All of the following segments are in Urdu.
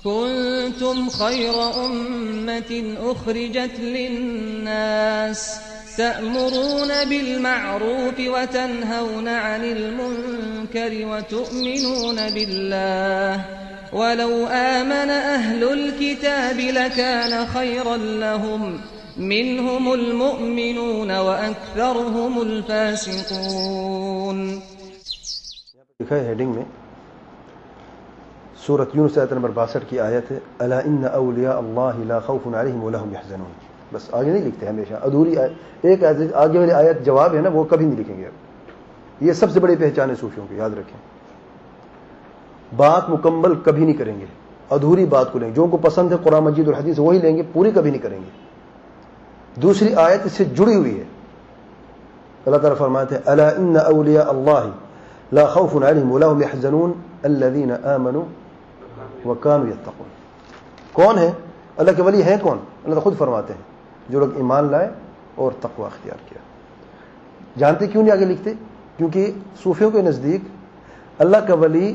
كنتم خير أمة أخرجت للناس تأمرون بالمعروف وتنهون عن المنكر وتؤمنون بالله ولو آمن أهل الكتاب لكان خيرا لهم منهم المؤمنون وأكثرهم الفاسقون. لکھا ہے ہیڈنگ میں سورۃ یونس آیت نمبر 62 کی آیت ہے الا ان اولیاء اللہ لا خوف علیہم ولا هم يحزنون. بس آگے نہیں لکھتے ہمیشہ ادھوری ایک آیت آگے والی آیت جواب ہے نا وہ کبھی نہیں لکھیں گے. یہ سب سے بڑی پہچان ہے صوفیوں کی, یاد رکھیں. بات مکمل کبھی نہیں کریں گے, ادھوری بات کو لیں گے. جو ان کو پسند ہے قرآن مجید اور حدیث وہی لیں گے, پوری کبھی نہیں کریں گے. دوسری آیت اس سے جڑی ہوئی ہے. اللہ تعالیٰ فرماتے ہیں الا ان اولیاء اللہ لا خوف علیہم ولا هم يحزنون الذین آمنوا وكانوا يتقون. کون ہے اللہ کے ولی ہیں؟ کون؟ اللہ خود فرماتے ہیں جو لوگ ایمان لائے اور تقوی اختیار کیا. جانتے کیوں نہیں آگے لکھتے؟ کیونکہ صوفیوں کے نزدیک اللہ کا ولی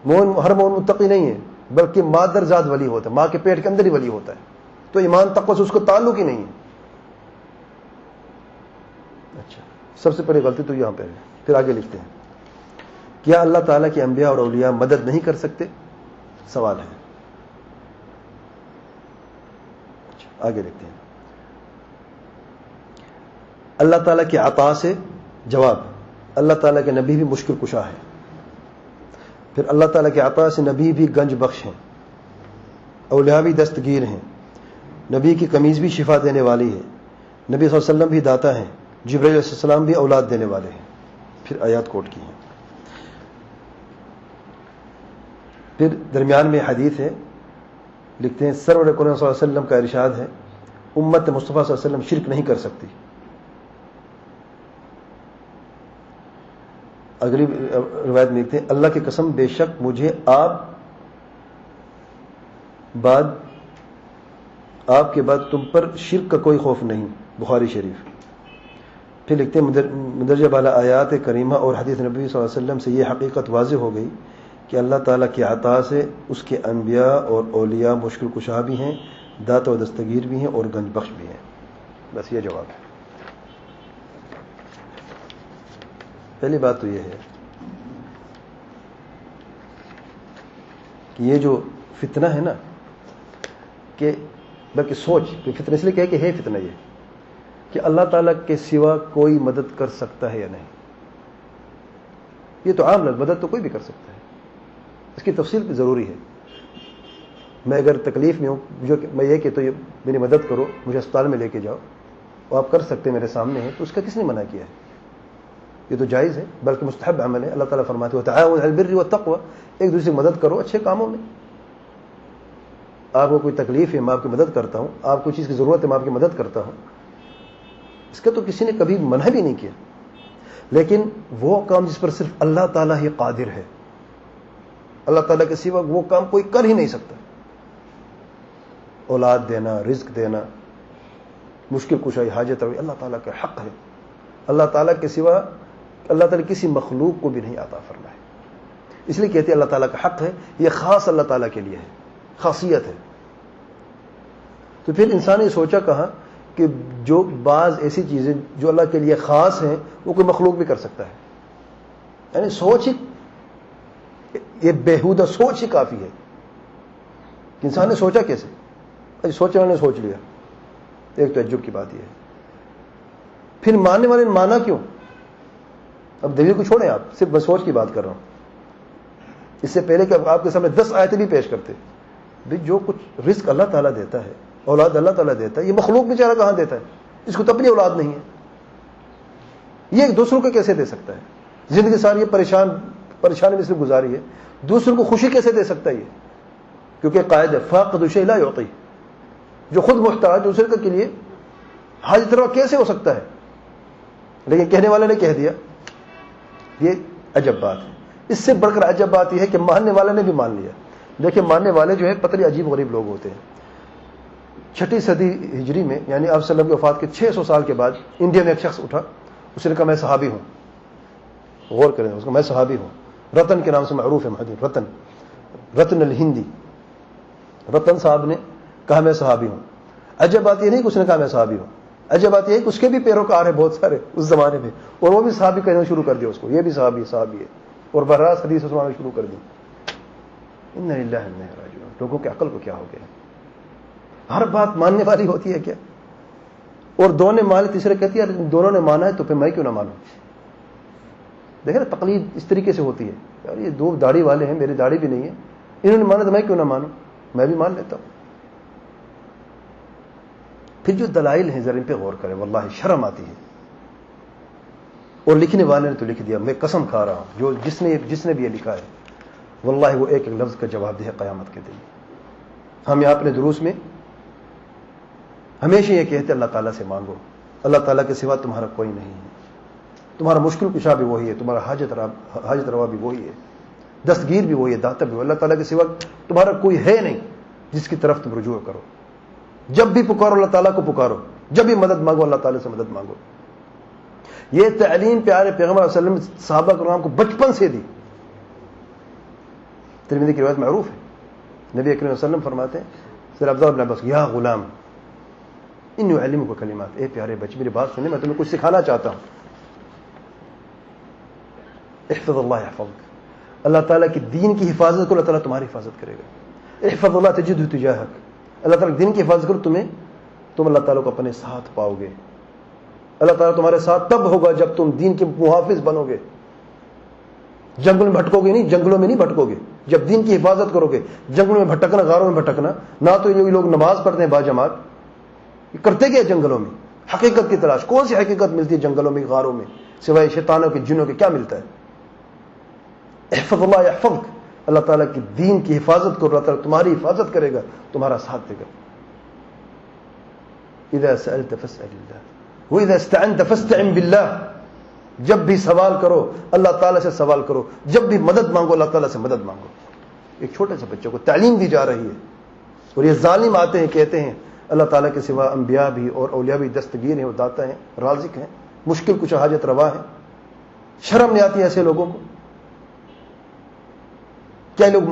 ہر مومن متقی نہیں ہے, بلکہ مادر ذات ولی ہوتا ہے, ماں کے پیٹ کے اندر ہی ولی ہوتا ہے. تو ایمان تقوی سے اس کو تعلق ہی نہیں ہے. اچھا, سب سے پہلے غلطی تو یہاں پہ ہے. پھر آگے لکھتے ہیں کیا اللہ تعالیٰ کے انبیاء اور اولیاء مدد نہیں کر سکتے؟ سوال ہے. اچھا, آگے لکھتے ہیں اللہ تعالیٰ کی عطا سے جواب اللہ تعالیٰ کے نبی بھی مشکل کشا ہے. پھر اللہ تعالیٰ کے عطا سے نبی بھی گنج بخش ہیں, اولیاء بھی دستگیر ہیں, نبی کی قمیض بھی شفا دینے والی ہے, نبی صلی اللہ علیہ وسلم بھی داتا ہیں, جبرائیل علیہ السلام بھی اولاد دینے والے ہیں. پھر آیات کوٹ کی ہیں. پھر درمیان میں حدیث ہے, لکھتے ہیں سرور قرآن صلی اللہ علیہ وسلم کا ارشاد ہے امت مصطفیٰ صلی اللہ علیہ وسلم شرک نہیں کر سکتی. اگلی روایت میں لکھتے ہیں اللہ کی قسم بے شک مجھے آپ کے بعد تم پر شرک کا کوئی خوف نہیں. بخاری شریف. پھر لکھتے ہیں مندرجہ بالا آیات کریمہ اور حدیث نبی صلی اللہ علیہ وسلم سے یہ حقیقت واضح ہو گئی کہ اللہ تعالیٰ کی عطا سے اس کے انبیاء اور اولیاء مشکل کشا بھی ہیں, داتا و دستگیر بھی ہیں اور گنج بخش بھی ہیں. بس یہ جواب ہے. پہلی بات تو یہ ہے کہ یہ جو فتنہ ہے نا, کہ بلکہ سوچ فتنہ اس لیے کہ ہے فتنہ یہ کہ اللہ تعالیٰ کے سوا کوئی مدد کر سکتا ہے یا نہیں. یہ تو عام لفظ, مدد تو کوئی بھی کر سکتا ہے, اس کی تفصیل ضروری ہے. میں اگر تکلیف میں ہوں, جو میں یہ کہ تو یہ میری مدد کرو, مجھے اسپتال میں لے کے جاؤ, اور آپ کر سکتے میرے سامنے ہیں, تو اس کا کس نے منع کیا ہے؟ یہ تو جائز ہے, بلکہ مستحب عمل ہے. اللہ تعالیٰ فرماتے ہیں تعاونوا علی البر والتقوی, ایک دوسرے کی مدد کرو اچھے کاموں میں. آپ کو کوئی تکلیف ہے میں آپ کی مدد کرتا ہوں, آپ کو چیز کی ضرورت ہے میں آپ کی مدد کرتا ہوں, اس کا تو کسی نے کبھی منع بھی نہیں کیا. لیکن وہ کام جس پر صرف اللہ تعالیٰ ہی قادر ہے, اللہ تعالیٰ کے سوا وہ کام کوئی کر ہی نہیں سکتا. اولاد دینا, رزق دینا, مشکل کشائی, حاجت روی اللہ تعالیٰ کا حق ہے. اللہ تعالیٰ کے سوا اللہ تعالیٰ کسی مخلوق کو بھی نہیں عطا فرمائے. اس لیے کہتے ہیں اللہ تعالیٰ کا حق ہے, یہ خاص اللہ تعالیٰ کے لیے ہے, خاصیت ہے. تو پھر انسان نے سوچا کہا کہ جو بعض ایسی چیزیں جو اللہ کے لیے خاص ہیں وہ کوئی مخلوق بھی کر سکتا ہے. یعنی سوچ ہی, یہ بیہودہ سوچ ہی کافی ہے. انسان نے سوچا کیسے؟ سوچنے والے نے سوچ لیا. ایک تعجب کی بات یہ ہے. پھر ماننے والے نے مانا کیوں؟ اب دلیل کو چھوڑیں, آپ صرف میں سوچ کی بات کر رہا ہوں. اس سے پہلے کہ آپ کے سامنے 10 آیتیں بھی پیش کرتے, جو کچھ رزق اللہ تعالیٰ دیتا ہے, اولاد اللہ تعالیٰ دیتا ہے, یہ مخلوق بیچارہ کہاں دیتا ہے؟ اس کو تو اپنی اولاد نہیں ہے, یہ ایک دوسروں کو کیسے دے سکتا ہے؟ زندگی ساری یہ پریشانی میں سے گزاری ہے, دوسروں کو خوشی کیسے دے سکتا ہے یہ؟ کیونکہ قاعدہ فاقد شیء لا یعطی, جو خود محتاج دوسرے کے لیے حاجت روا کیسے ہو سکتا ہے؟ لیکن کہنے والے نے کہہ دیا. یہ عجب بات ہے. اس سے بڑھ کر عجب بات یہ ہے کہ ماننے والے نے بھی مان لیا. دیکھیں ماننے والے جو ہے پتلی عجیب غریب لوگ ہوتے ہیں. 6 صدی ہجری میں, یعنی آپ صلی اللہ علیہ وسلم کی وفات کے 600 سال کے بعد انڈیا میں ایک شخص اٹھا, اس نے کہا میں صحابی ہوں. غور کریں اس کو, میں صحابی ہوں. رتن کے نام سے معروف ہے, مہدی رتن. رتن الہندی، رتن صاحب نے کہا میں صحابی ہوں. عجب بات یہ نہیں کہ اس نے کہا میں صحابی ہوں، عجب بات یہ ہے کہ اس کے بھی پیروکار ہیں بہت سارے اس زمانے میں، اور وہ بھی صحابی کہنا شروع کر دیا اس کو، یہ بھی صحابی ہے، اور براہ حدیث سنانا شروع کر دی. انا للہ و انا الیہ راجعون. لوگوں کے عقل کو کیا ہو گیا؟ ہر بات ماننے والی ہوتی ہے کیا؟ اور دو نے مانے، تیسرے کہتی ہے دونوں نے مانا ہے تو پھر میں کیوں نہ مانوں؟ دیکھیں نا تقلید اس طریقے سے ہوتی ہے، یار یہ دو داڑھی والے ہیں، میری داڑھی بھی نہیں ہے، انہوں نے مانا تو میں کیوں نہ مانوں، میں بھی مان لیتا ہوں. پھر جو دلائل ہیں ذرا ان پہ غور کریں، واللہ شرم آتی ہے. اور لکھنے والے نے تو لکھ دیا، میں قسم کھا رہا ہوں، جو جس نے بھی یہ لکھا ہے واللہ وہ ایک ایک لفظ کا جواب دے قیامت کے دن. ہم یہاں اپنے دروس میں ہمیشہ یہ کہتے اللہ تعالیٰ سے مانگو، اللہ تعالیٰ کے سوا تمہارا کوئی نہیں ہے، تمہارا مشکل کشا بھی وہی ہے، تمہارا حاجت روا بھی وہی ہے، دستگیر بھی وہی ہے، داتا بھی وہی. اللہ تعالیٰ کے سوا تمہارا کوئی ہے نہیں جس کی طرف تم رجوع کرو. جب بھی پکارو اللہ تعالیٰ کو پکارو، جب بھی مدد مانگو اللہ تعالیٰ سے مدد مانگو. یہ تعلیم پیارے پیغمبر صلی اللہ علیہ وسلم صحابہ کرام کو بچپن سے دی. ترمذی کی روایت معروف ہے، نبی اکرم صلی اللہ علیہ وسلم فرماتے ہیں سر عبداللہ بن عباس، یا غلام انی اعلمک کلمات، اے پیارے بچے میری بات سنیں، میں تمہیں کچھ سکھانا چاہتا ہوں. احفظ اللہ یحفظک، اللہ تعالیٰ کی دین کی حفاظت کرو، اللہ تعالیٰ تمہاری حفاظت کرے گا. احفظ اللہ تجدہ تجاہک، اللہ تعالیٰ دین کی حفاظت کرو، تم اللہ تعالیٰ کو اپنے ساتھ پاؤ گے. اللہ تعالیٰ تمہارے ساتھ تب ہوگا جب تم دین کے محافظ بنو گے. جنگل میں بھٹکو گے نہیں، جنگلوں میں نہیں بھٹکو گے، جب دین کی حفاظت کرو گے. جنگلوں میں بھٹکنا، غاروں میں بھٹکنا، نہ تو یہ لوگ نماز پڑھتے ہیں باجماعت، یہ کرتے کیا جنگلوں میں؟ حقیقت کی تلاش. کون سی حقیقت ملتی ہے جنگلوں میں، غاروں میں، سوائے شیطانوں کے جنوں کے؟ کیا ملتا ہے؟ احفظ اللہ یحفظک، اللہ تعالیٰ کی دین کی حفاظت کرو، اللہ تعالیٰ تمہاری حفاظت کرے گا، تمہارا ساتھ دے گا. اذا سألت فاسأل اللہ واذا استعنت فاستعن باللہ، جب بھی سوال کرو اللہ تعالیٰ سے سوال کرو، جب بھی مدد مانگو اللہ تعالیٰ سے مدد مانگو. ایک چھوٹے سے بچے کو تعلیم دی جا رہی ہے، اور یہ ظالم آتے ہیں کہتے ہیں اللہ تعالیٰ کے سوا انبیاء بھی اور اولیاء بھی دستگیر ہیں، وہ داتا ہیں، رازق ہیں، مشکل کچھ حاجت روا ہے. شرم نہیں آتی ایسے لوگوں کو؟ کیا لوگ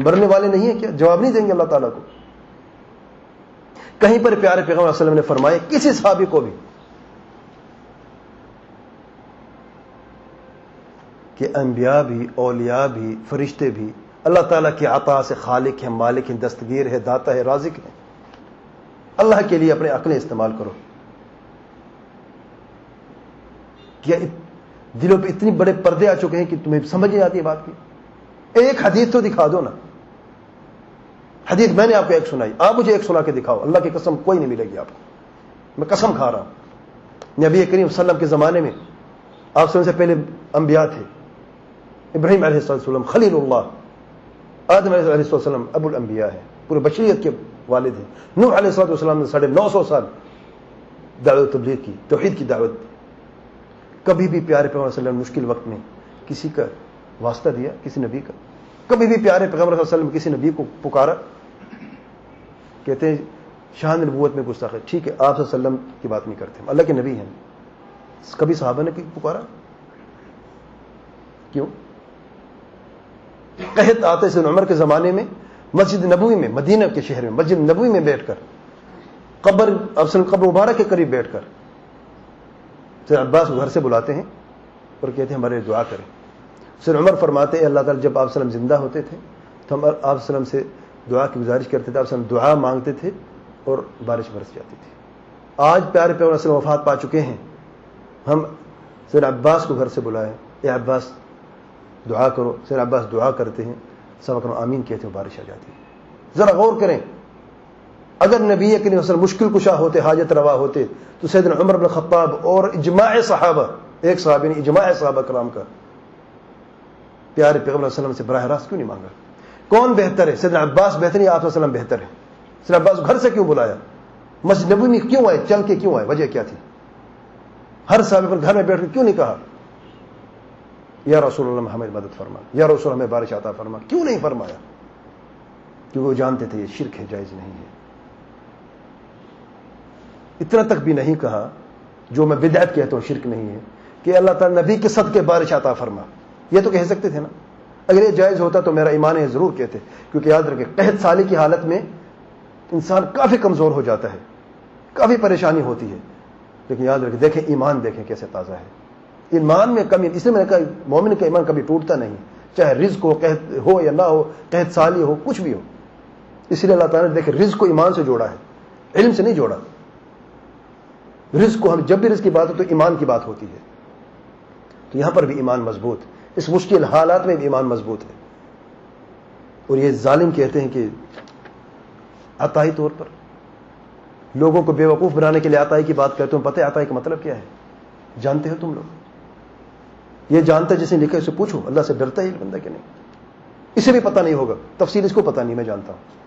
مرنے والے نہیں ہیں؟ کیا جواب نہیں دیں گے اللہ تعالیٰ کو؟ کہیں پر پیارے پیغمبر صلی اللہ علیہ وسلم نے فرمایا کسی صحابی کو بھی کہ انبیاء بھی، اولیاء بھی، فرشتے بھی اللہ تعالیٰ کی عطا سے خالق ہیں، مالک ہیں، دستگیر ہے، داتا ہے، رازق ہے. اللہ کے لیے اپنے عقلیں استعمال کرو. کیا دلوں پہ اتنی بڑے پردے آ چکے ہیں کہ تمہیں سمجھ نہیں آتی ہے بات کی؟ ایک حدیث تو دکھا دو نا. حدیث میں نے آپ کو ایک سنائی، آپ مجھے ایک سنا کے دکھاؤ. اللہ کی قسم کوئی نہیں ملے گی آپ کو، میں قسم کھا رہا ہوں. نبی کریم صلی اللہ علیہ وسلم کے زمانے میں آپ سے پہلے انبیاء تھے. ابراہیم علیہ السلام خلیل اللہ، آدم علیہ السلام ابو الانبیاء ہیں، پورے بشریت کے والد ہیں. نوح علیہ السلام نے 950 سال دعوت تبلیغ کی، توحید کی دعوت دی. کبھی بھی پیارے پیغمبر صلی اللہ علیہ وسلم مشکل وقت میں کسی کا واسطہ دیا کسی نبی کا؟ کبھی بھی پیارے پیغمبر صلی اللہ علیہ وسلم کسی نبی کو پکارا؟ کہتے ہیں شان نبوت میں گستاخ ہے. ٹھیک ہے آپ صلی اللہ علیہ وسلم کی بات نہیں کرتے، اللہ کے نبی ہیں. کبھی صحابہ نے پکارا؟ کیوں؟ قحط آتے سے عمر کے زمانے میں مسجد نبوی میں، مدینہ کے شہر میں مسجد نبوی میں بیٹھ کر، قبر مبارک کے قریب بیٹھ کر سر عباس کو گھر سے بلاتے ہیں اور کہتے ہیں ہمارے دعا کریں. سر عمر فرماتے ہیں اللہ تعالیٰ جب آپ صلی اللہ علیہ وسلم زندہ ہوتے تھے تو ہم آپ صلی اللہ علیہ وسلم سے دعا کی گزارش کرتے تھے، آپ صلی اللہ علیہ وسلم دعا مانگتے تھے اور بارش برس جاتی تھی. آج پیارے پیغمبر صلی اللہ علیہ وسلم وفات پا چکے ہیں، ہم سر عباس کو گھر سے بلائے، اے عباس دعا کرو. سر عباس دعا کرتے ہیں، سب اکرم آمین کہتے ہیں، بارش آ جاتی ہے. ذرا غور کریں، اگر نبی کریم صلی اللہ علیہ وسلم مشکل کشا ہوتے، حاجت روا ہوتے تو سیدنا عمر بن خطاب اور اجماع صحابہ، ایک صحابی نے اجماع صحابہ کرام کا پیارے پیغمبر صلی اللہ علیہ وسلم سے براہ راست کیوں نہیں مانگا؟ کون بہتر ہے؟ سیدنا عباس بہتر یا آپ صلی اللہ علیہ وسلم بہتر ہے؟ سیدنا عباس گھر سے کیوں بلایا؟ مسجد نبوی میں کیوں آئے؟ چل کے کیوں آئے؟ وجہ کیا تھی؟ ہر صحابی پر گھر میں بیٹھ کر کیوں نہیں کہا یا رسول اللہ ہمیں مدد فرما، یا رسول ہمیں بارش عطا فرما؟ کیوں نہیں فرمایا؟ کیونکہ وہ جانتے تھے یہ شرک ہے، جائز نہیں ہے. اتنا تک بھی نہیں کہا جو میں بدعت کہتا ہوں شرک نہیں ہے کہ اللہ تعالیٰ نبی کے صدقے بارش عطا فرما. یہ تو کہہ سکتے تھے نا. اگر یہ جائز ہوتا تو میرا ایمان ہے ضرور کہتے، کیونکہ یاد رکھیں قحط سالی کی حالت میں انسان کافی کمزور ہو جاتا ہے، کافی پریشانی ہوتی ہے، لیکن یاد رکھیں دیکھیں ایمان دیکھیں کیسے تازہ ہے، ایمان میں کمی، اس لیے میں نے کہا مومن کا ایمان کبھی ٹوٹتا نہیں، چاہے رزق ہو، قحط ہو یا نہ ہو، قحط سالی ہو، کچھ بھی ہو. اس لیے اللہ تعالیٰ نے دیکھیں رزق کو ایمان سے جوڑا ہے، علم سے نہیں جوڑا. رزق کو ہم جب بھی رزق کی بات ہو تو ایمان کی بات ہوتی ہے، تو یہاں پر بھی ایمان مضبوط، اس مشکل حالات میں بھی ایمان مضبوط ہے. اور یہ ظالم کہتے ہیں کہ عطائی طور پر لوگوں کو بے وقوف بنانے کے لیے عطائی کی بات کرتے ہیں. پتہ ہے عطائی کا مطلب کیا ہے؟ جانتے ہو تم لوگ؟ یہ جانتا ہے جس نے لکھا اسے پوچھو، اللہ سے ڈرتا ہے یہ بندہ کہ نہیں؟ اسے بھی پتہ نہیں ہوگا، تفصیل اس کو پتہ نہیں، میں جانتا ہوں،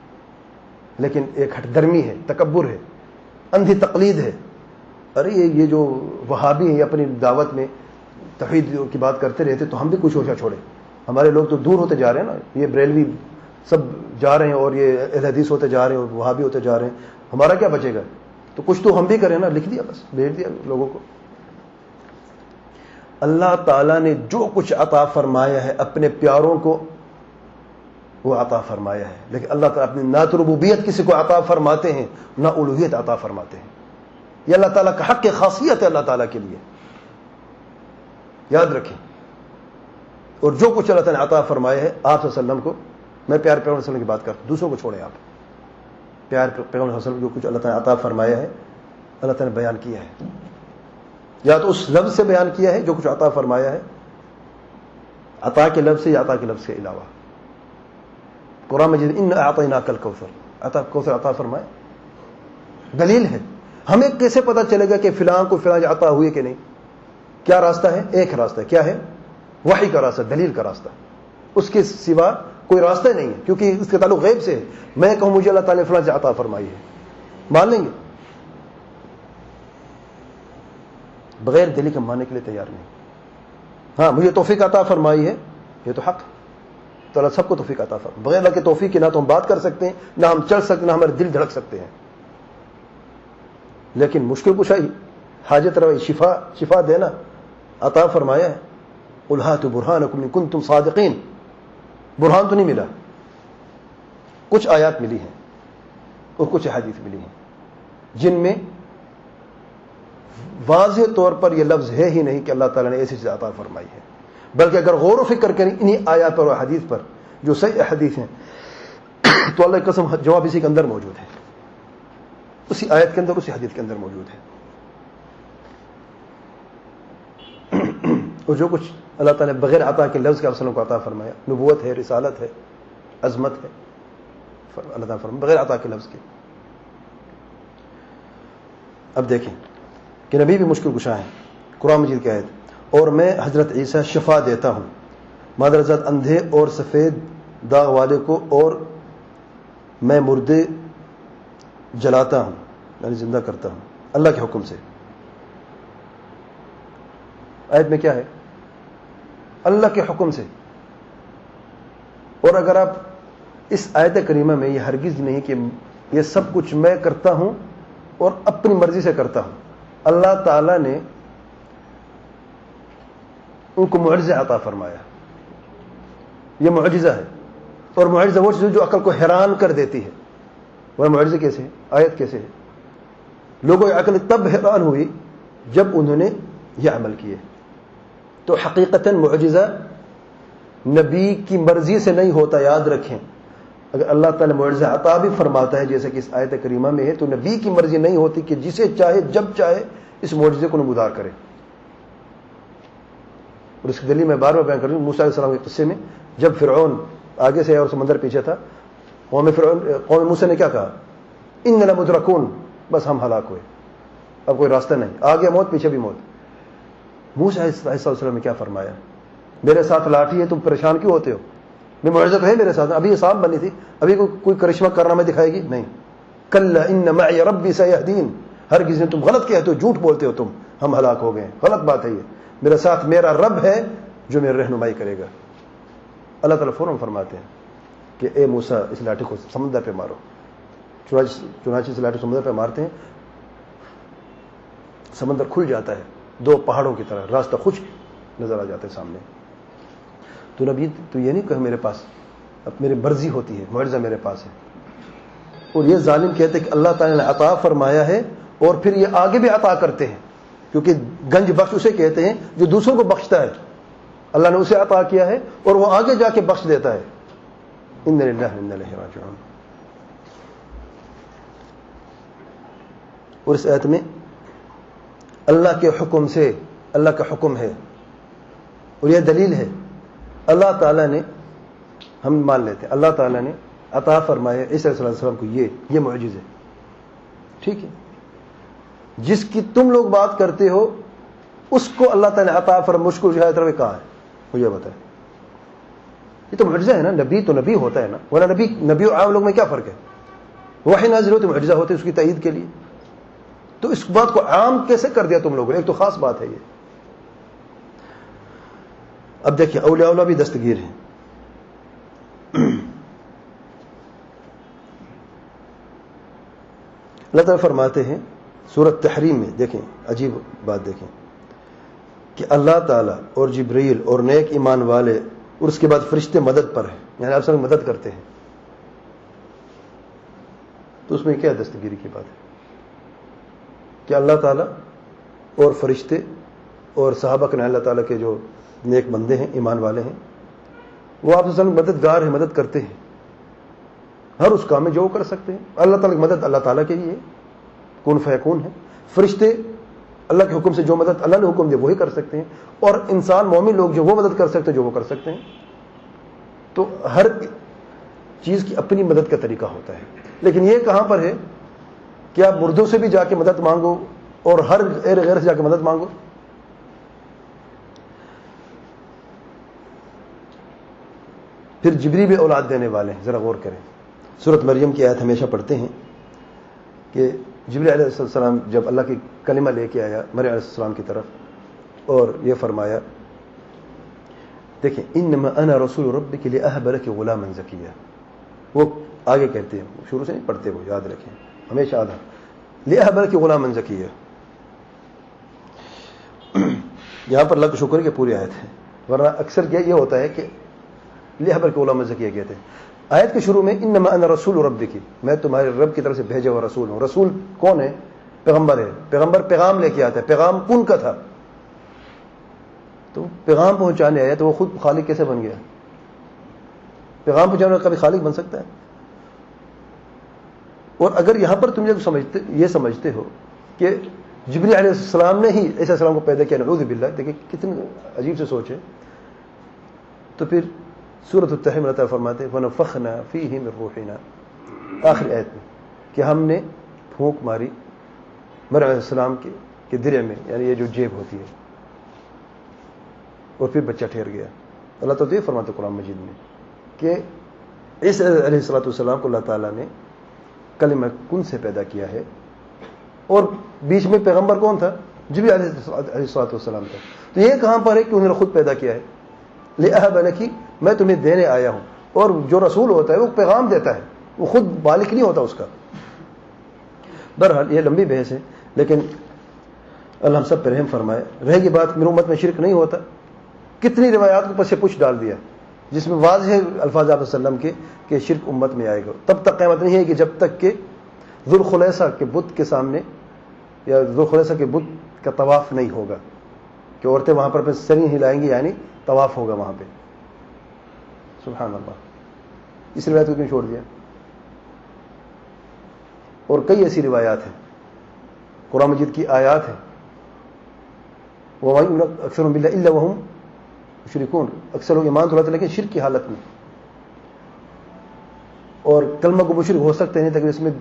لیکن ایک ہٹ درمی ہے، تکبر ہے، اندھی تقلید ہے. ارے یہ جو وہابی ہیں یہ اپنی دعوت میں توحید کی بات کرتے رہتے تو ہم بھی کچھ ہوشا چھوڑیں. ہمارے لوگ تو دور ہوتے جا رہے ہیں نا، یہ بریلوی سب جا رہے ہیں اور یہ اہل حدیث ہوتے جا رہے ہیں اور وہابی ہوتے جا رہے ہیں، ہمارا کیا بچے گا؟ تو کچھ تو ہم بھی کریں نا. لکھ دیا، بس بھیج دیا لوگوں کو. اللہ تعالیٰ نے جو کچھ عطا فرمایا ہے اپنے پیاروں کو وہ عطا فرمایا ہے، لیکن اللہ تعالیٰ اپنی نہ تو ربوبیت کسی کو عطا فرماتے ہیں نہ الوہیت عطا فرماتے ہیں. یہ اللہ تعالیٰ کا حق خاصیت ہے اللہ تعالیٰ کے لیے، یاد رکھیں. اور جو کچھ اللہ تعالیٰ نے عطا فرمایا ہے آپ صلی اللہ علیہ وسلم کو، میں پیار پیغمبر صلی اللہ علیہ وسلم کی بات کرتا ہوں، دوسروں کو چھوڑیں آپ. پیار پیغمبر صلی اللہ علیہ وسلم جو کچھ اللہ تعالیٰ نے عطا فرمایا ہے اللہ تعالیٰ نے بیان کیا ہے، یا تو اس لفظ سے بیان کیا ہے جو کچھ عطا فرمایا ہے، عطا کے لفظ سے یا عطا کے لفظ کے علاوہ. قرآن مجید ان اعطیناک الکوثر، عطا کوثر عطا فرمائے، دلیل ہے. ہمیں کیسے پتہ چلے گا کہ فلاں کو فلاں عطا ہوئی کہ نہیں؟ کیا راستہ ہے؟ ایک راستہ ہے، کیا ہے؟ وحی کا راستہ، دلیل کا راستہ. اس کے سوا کوئی راستہ نہیں ہے، کیونکہ اس کا تعلق غیب سے ہے. میں کہوں مجھے اللہ تعالیٰ نے فلاں سے عطا فرمائی ہے، مان لیں گے؟ بغیر دلیل کے ماننے کے لیے تیار نہیں. ہاں مجھے توفیق عطا فرمائی ہے، یہ تو حق ہے، تو اللہ سب کو توفیق عطا فرمائے. بغیر اللہ کے توفیق کے نہ تو ہم بات کر سکتے ہیں، نہ ہم چل سکتے، نہ ہمارے دل دھڑک سکتے ہیں. لیکن مشکل کشائی، حاجت روائی، شفا دینا عطا فرمایا ہے. قل ہاتوا برہانکم ان کنتم صادقین. برہان تو نہیں ملا، کچھ آیات ملی ہیں اور کچھ احادیث ملی ہیں جن میں واضح طور پر یہ لفظ ہے ہی نہیں کہ اللہ تعالیٰ نے ایسی چیز عطا فرمائی ہے، بلکہ اگر غور و فکر کریں انہی آیات پر اور حدیث پر جو صحیح حدیث ہیں تو اللہ کی قسم جواب اسی کے اندر موجود ہے، اسی آیت کے اندر، اسی حدیث کے اندر موجود ہے. اور جو کچھ اللہ تعالیٰ نے بغیر عطا کے لفظ کے وسلم کو عطا فرمایا، نبوت ہے، رسالت ہے، عظمت ہے، اللہ تعالیٰ فرمایا بغیر عطا کے لفظ کے. اب دیکھیں کہ نبی بھی مشکل کشا ہے. قرآن مجید کی آیت، اور میں حضرت عیسیٰ شفا دیتا ہوں مادرزاد اندھے اور سفید داغ والے کو، اور میں مردے جلاتا ہوں، یعنی زندہ کرتا ہوں اللہ کے حکم سے. آیت میں کیا ہے؟ اللہ کے حکم سے. اور اگر آپ اس آیت کریمہ میں یہ ہرگز نہیں کہ یہ سب کچھ میں کرتا ہوں اور اپنی مرضی سے کرتا ہوں. اللہ تعالیٰ نے ان کو معجزہ عطا فرمایا، یہ معجزہ ہے. اور معجزہ وہ چیز جو عقل کو حیران کر دیتی ہے. وہ معجزہ کیسے ہے؟ آیت کیسے ہے؟ لوگوں کی عقل تب حیران ہوئی جب انہوں نے یہ عمل کیے. تو حقیقتاً معجزہ نبی کی مرضی سے نہیں ہوتا، یاد رکھیں. اگر اللہ تعالیٰ معجزہ عطا بھی فرماتا ہے جیسے کہ اس آیت کریمہ میں ہے، تو نبی کی مرضی نہیں ہوتی کہ جسے چاہے جب چاہے اس معجزے کو نمودار کرے. اور اس کی دلیل میں بار بار بیان کر رہا ہوں. موسیٰ علیہ السلام کے قصے میں جب فرعون آگے سے اور سمندر پیچھے تھا، قوم موسیٰ نے کیا کہا؟ اِنَّا لَمُدْرَكُونَ، بس ہم ہلاک ہوئے، اب کوئی راستہ نہیں، آگے موت پیچھے بھی موت. موسیٰ علیہ السلام نے کیا فرمایا؟ میرے ساتھ لاٹھی ہے، تم پریشان کیوں ہوتے ہو؟ میں معجزہ تو ہے میرے ساتھ، ابھی یہ سانپ بنی تھی، ابھی کوئی کرشمہ کارنامہ دکھائے گی نہیں. کَلَّا إِنَّ مَعِيَ رَبِّي سَيَهْدِينِ. ہرگز نہیں، تم غلط کہتے ہو، جھوٹ بولتے ہو، تم ہم ہلاک ہو گئے. غلط بات ہے یہ. میرے ساتھ میرا رب ہے جو میری رہنمائی کرے گا. اللہ تعالیٰ فوراً فرماتے ہیں کہ اے موسیٰ اس لاٹھی کو سمندر پہ مارو. چنانچہ اس لاٹھی سمندر پہ مارتے ہیں، سمندر کھل جاتا ہے، دو پہاڑوں کی طرح راستہ خشک نظر آ جاتا ہے سامنے. تو نبی تو یہ نہیں کہ میرے پاس اب میری مرضی ہوتی ہے، معجزہ میرے پاس ہے. اور یہ ظالم کہتے ہیں کہ اللہ تعالیٰ نے عطا فرمایا ہے اور پھر یہ آگے بھی عطا کرتے ہیں، کیونکہ گنج بخش اسے کہتے ہیں جو دوسروں کو بخشتا ہے. اللہ نے اسے عطا کیا ہے اور وہ آگے جا کے بخش دیتا ہے. ان للہ و انا الیہ راجعون. اور اس آیت میں اللہ کے حکم سے، اللہ کا حکم ہے اور یہ دلیل ہے. اللہ تعالیٰ نے، ہم مان لیتے ہیں اللہ تعالیٰ نے عطا فرمایا عیسیٰ علیہ السلام کو یہ معجزے، ٹھیک ہے. جس کی تم لوگ بات کرتے ہو اس کو اللہ تعالیٰ نے عطا فرمایا، مجھ کو جہاد روے کہا ہے، مجھے بتائیں. یہ تو معجزہ ہے نا، نبی تو نبی ہوتا ہے نا، ورنہ نبی اور عام لوگ میں کیا فرق ہے؟ وحی نازل ہوتے معجزہ ہوتے اس کی تائید کے لیے. تو اس بات کو عام کیسے کر دیا تم لوگوں نے؟ ایک تو خاص بات ہے یہ. اب دیکھیے اولیاء اللہ بھی دستگیر ہیں. اللہ تعالیٰ فرماتے ہیں سورۃ تحریم میں، دیکھیں عجیب بات دیکھیں کہ اللہ تعالیٰ اور جبریل اور نیک ایمان والے اور اس کے بعد فرشتے مدد پر ہیں، یعنی آپ سب مدد کرتے ہیں. تو اس میں کیا دستگیری کی بات ہے کہ اللہ تعالیٰ اور فرشتے اور صحابہ کرام اللہ تعالیٰ کے جو نیک بندے ہیں، ایمان والے ہیں، وہ آپ سے مددگار ہیں، مدد کرتے ہیں ہر اس کام میں جو وہ کر سکتے ہیں. اللہ تعالیٰ کی مدد اللہ تعالیٰ کے لیے کن فیکون ہے. فرشتے اللہ کے حکم سے جو مدد اللہ نے حکم دیا وہی کر سکتے ہیں، اور انسان مومن لوگ جو وہ مدد کر سکتے ہیں جو وہ کر سکتے ہیں. تو ہر چیز کی اپنی مدد کا طریقہ ہوتا ہے. لیکن یہ کہاں پر ہے کہ آپ مردوں سے بھی جا کے مدد مانگو اور ہر غیر سے جا کے مدد مانگو؟ پھر جبریل بھی اولاد دینے والے ہیں، ذرا غور کریں. سورۃ مریم کی آیت ہمیشہ پڑھتے ہیں کہ جبریل علیہ السلام جب اللہ کی کلمہ لے کے آیا مریم علیہ السلام کی طرف اور یہ فرمایا، دیکھیں انما انا رسول ربک لاہب لک غلاما زکیا. وہ آگے کہتے ہیں، شروع سے نہیں پڑھتے، وہ یاد رکھیں ہمیشہ آدھا لاہب لک غلاما زکیا. یہاں پر اللہ کا شکر ہے کہ پوری آیت ہے، ورنہ اکثر کیا یہ ہوتا ہے کہ لاہب لک غلاما زکیا کہتے ہیں. آیت کے شروع میں انما انا رسول ربک، میں تمہارے رب کی طرف سے بھیجا ہوا رسول ہوں. رسول کون ہے؟ پیغمبر ہے. پیغمبر پیغام لے کے آتا ہے. پیغام کن کا تھا؟ تو پیغام پہنچانے آیا تو وہ خود خالق کیسے بن گیا؟ پیغام پہنچانے والا کبھی خالق بن سکتا ہے؟ اور اگر یہاں پر تم یہ سمجھتے ہو کہ جبریل علیہ السلام نے ہی عیسیٰ علیہ السلام کو پیدا کیا، نعوذ باللہ، دیکھیں کتنی عجیب سے سوچ ہے. تو پھر سورۃ التحریم اللہ تعالیٰ فرماتے ہیں وَنَفَخْنَا فِيهِ مِن رُوحِنَا، آخری آیت میں کہ ہم نے پھونک ماری مریم علیہ السلام کے درع میں، یعنی یہ جو جیب ہوتی ہے، اور پھر بچہ ٹھہر گیا. اللہ تعالیٰ تو یہ فرماتے قرآن مجید میں کہ عیسیٰ علیہ السلام کو اللہ تعالیٰ نے کلمہ کن سے پیدا کیا ہے، اور بیچ میں پیغمبر کون تھا؟ جبریل علیہ السلام تھا. تو یہ کہاں پر ہے کہ انہوں نے خود پیدا کیا ہے؟ لِأَهَبَ لَكِ، میں تمہیں دینے آیا ہوں. اور جو رسول ہوتا ہے وہ پیغام دیتا ہے، وہ خود مالک نہیں ہوتا اس کا. بہرحال یہ لمبی بحث ہے، لیکن اللہ ہم سب پر رحم فرمائے. رہے گی بات میری امت میں شرک نہیں ہوتا، کتنی روایات کو پس پوچھ ڈال دیا جس میں واضح الفاظ آپ وسلم کے کہ شرک امت میں آئے گا. تب تک قیامت نہیں ہے کہ جب تک کہ ذوالخلیصہ کے بت کے سامنے یا ذوالخلیصہ کے بت کا طواف نہیں ہوگا، کہ عورتیں وہاں پر اپنے سریں ہلائیں گی، یعنی طواف ہوگا وہاں پہ. سبحان اللہ، اس روایت کو کیوں چھوڑ دیا؟ اور کئی ایسی روایات ہیں، قرآن مجید کی آیات ہیں، وَمَا يُؤْمِنُ أَكْثَرُهُم بِاللَّهِ إِلَّا وَهُمْ مُشْرِكُونَ، اکثر لوگ ایمان تو لاتے لیکن شرک کی حالت میں. اور کلمہ کو مشرک ہو سکتے ہیں، تاکہ اس میں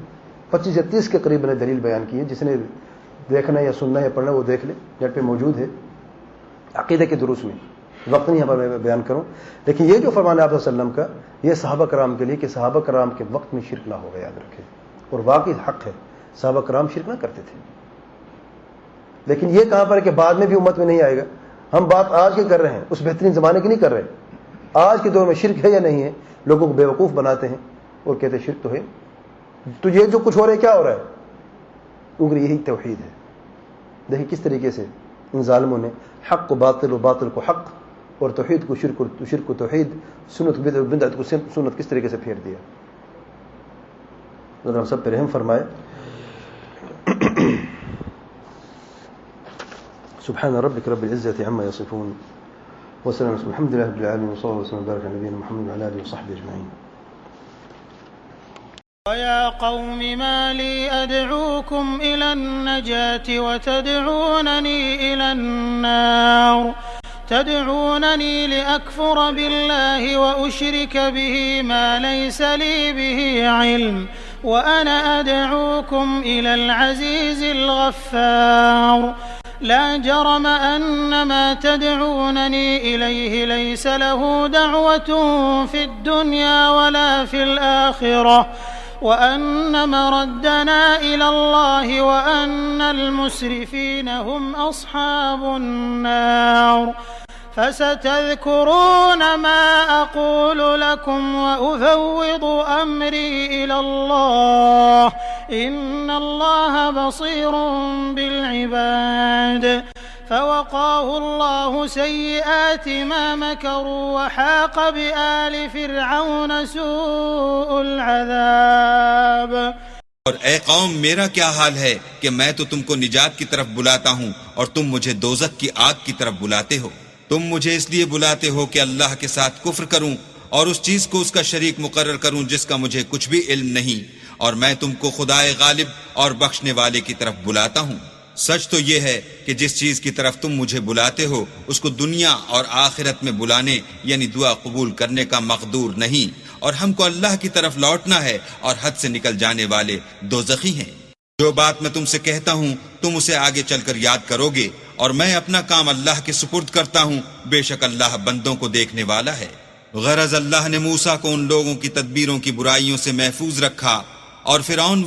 25 یا 30 کے قریب نے دلیل بیان کی ہے. جس نے دیکھنا یا سننا یا پڑھنا وہ دیکھ لے، نیٹ پہ موجود ہے عقیدہ کے دروس میں. وقت نہیں یہاں پر میں بیان کروں، لیکن یہ جو فرمان ہے آپ وسلم کا، یہ صحابہ کرام کے لیے کہ صحابہ کرام کے وقت میں شرک نہ ہوگا، یاد رکھیں. اور واقعی حق ہے، صحابہ کرام شرک نہ کرتے تھے. لیکن یہ کہاں پر ہے کہ بعد میں بھی امت میں نہیں آئے گا. ہم بات آج کی کر رہے ہیں، اس بہترین زمانے کی نہیں کر رہے. آج کے دور میں شرک ہے یا نہیں ہے، لوگوں کو بیوقوف بناتے ہیں اور کہتے ہیں شرک تو ہے. تو یہ جو کچھ ہو رہا ہے کیا ہو رہا ہے؟ کیونکہ یہی توحید ہے. دیکھیں کس طریقے سے ان ظالموں نے حق کو باطل و باطل کو حق اور توحید کو شرک کو توحید، سنت کو بدعت کو سنت کس طریقے سے پھیر دیا. اللہ ہم سب پہ رحم فرمائے. سبحان ربك رب العزة عما يصفون وسلام الحمد لله رب العالمين وصلى الله وسلم وبارك على نبينا محمد وعلى آله وصحبه أجمعين. ويا قوم ما لي أدعوكم إلى النجاة وتدعونني إلى النار تدعونني لأكفر بالله وأشرك به ما ليس لي به علم وأنا أدعوكم إلى العزيز الغفار لا جرم أن ما تدعونني إليه ليس له دعوة في الدنيا ولا في الآخرة وأن مردنا إلى الله وأن المسرفين هم أصحاب النار فستذكرون ما أقول لكم وأفوض أمري إلى الله إن الله بصير بالعباد فوقاه الله سيئات ما مكروا وحاق بآل فرعون سوء العذاب. اور اے قوم میرا کیا حال ہے کہ میں تو تم کو نجات کی طرف بلاتا ہوں اور تم مجھے دوزخ کی آگ کی طرف بلاتے ہو. تم مجھے اس لیے بلاتے ہو کہ اللہ کے ساتھ کفر کروں اور اس چیز کو اس کا شریک مقرر کروں جس کا مجھے کچھ بھی علم نہیں، اور میں تم کو خدائے غالب اور بخشنے والے کی طرف بلاتا ہوں. سچ تو یہ ہے کہ جس چیز کی طرف تم مجھے بلاتے ہو اس کو دنیا اور آخرت میں بلانے یعنی دعا قبول کرنے کا مقدور نہیں، اور ہم کو اللہ کی طرف لوٹنا ہے اور حد سے نکل جانے والے دوزخی ہیں. جو بات میں تم سے کہتا ہوں تم اسے آگے چل کر یاد کرو گے، اور میں اپنا کام اللہ کے سپرد کرتا ہوں، بے شک اللہ بندوں کو دیکھنے والا ہے. غرض اللہ نے موسیٰ کو ان لوگوں کی تدبیروں کی برائیوں سے محفوظ رکھا، اور فرعون